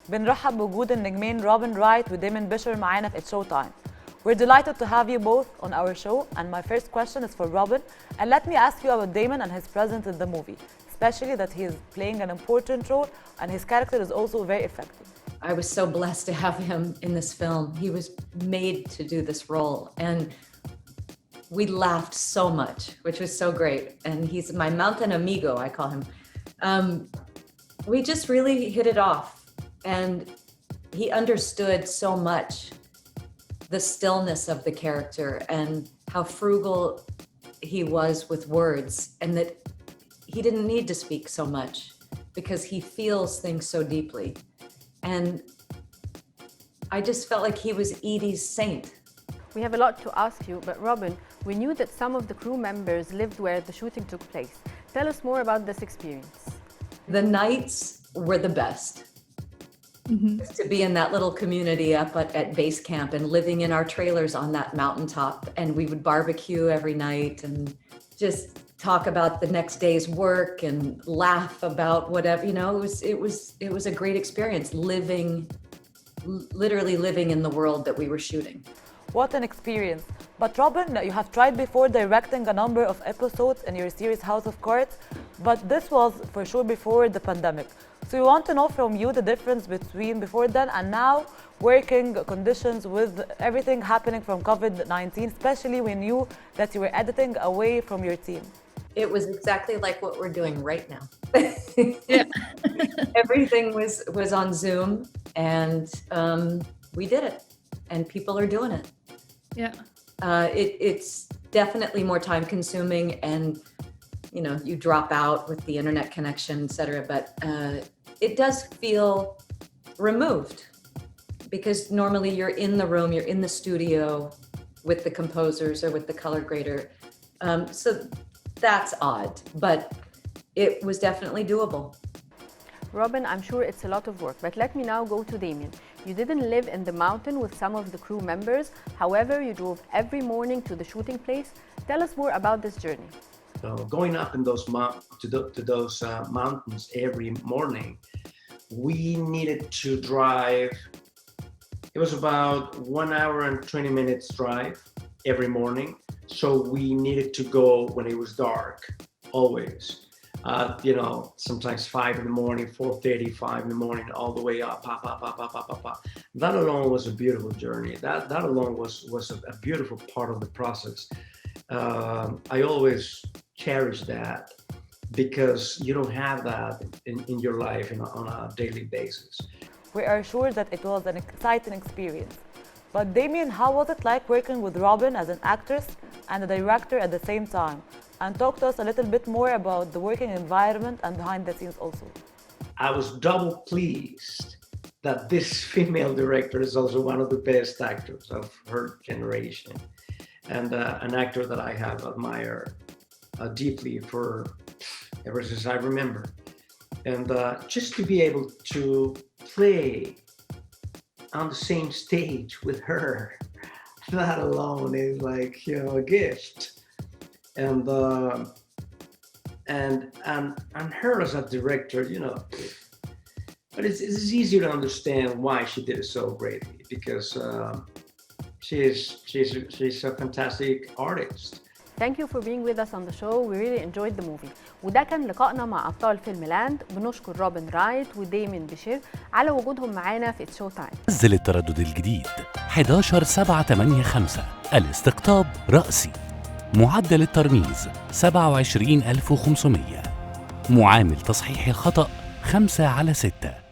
بنرحب بوجود النجمين روبين رايت وديميان بيشير معانا في شوتایم. We're delighted to have you both on our show, and my first question is for Robin. And let me ask you about Damon and his presence in the movie, especially that he is playing an important role and his character is also very effective. I was so blessed to have him in this film. He was made to do this role, and we laughed so much, which was so great. And he's my mountain amigo, I call him. We just really hit it off, and he understood so much the stillness of the character and how frugal he was with words, and that he didn't need to speak so much because he feels things so deeply. And I just felt like he was Edie's saint. We have a lot to ask you, but Robin, we knew that some of the crew members lived where the shooting took place. Tell us more about this experience. The nights were the best. To be in that little community up at base camp and living in our trailers on that mountaintop, and we would barbecue every night and just talk about the next day's work and laugh about whatever, you know. It was a great experience literally living in the world that we were shooting. What an experience. But Robin, you have tried before directing a number of episodes in your series House of Cards, but this was for sure before the pandemic. So we want to know from you the difference between before then and now, working conditions with everything happening from COVID-19, especially we knew that you were editing away from your team. It was exactly like what we're doing right now. Yeah. Everything was on Zoom, and we did it, and people are doing it. Yeah. It's definitely more time consuming, and you know, you drop out with the internet connection, etc. But it does feel removed, because normally you're in the room, you're in the studio with the composers or with the color grader. So that's odd, but it was definitely doable. Robin, I'm sure it's a lot of work, but let me now go to Damian. You didn't live in the mountain with some of the crew members. However, you drove every morning to the shooting place. Tell us more about this journey. Going up in those mountains every morning, we needed to drive. It was about 1 hour and 20 minutes drive every morning. So we needed to go when it was dark, always. You know, sometimes 5 in the morning, 4:30, 5 in the morning, all the way up. That alone was a beautiful journey. That alone was a beautiful part of the process. I always cherish that, because you don't have that in your life on a daily basis. We are sure that it was an exciting experience. But Damian, how was it like working with Robin as an actress and a director at the same time? And talk to us a little bit more about the working environment and behind the scenes also. I was double pleased that this female director is also one of the best actors of her generation, and an actor that I have admired deeply for ever since I remember. And just to be able to play on the same stage with her, that alone is like, you know, a gift. And her as a director, you know, but it's easy to understand why she did it so greatly, because she's a fantastic artist. Thank you for being with us on the show. We really enjoyed the movie. وده كان لقائنا مع أبطال فيلم لاند. بنشكر روبين رايت وديميان بيشير على وجودهم معانا في شوتايم. نزل التردد الجديد 11785. الاستقطاب رأسي. معدل الترميز 27500. معامل تصحيح الخطأ 5/6.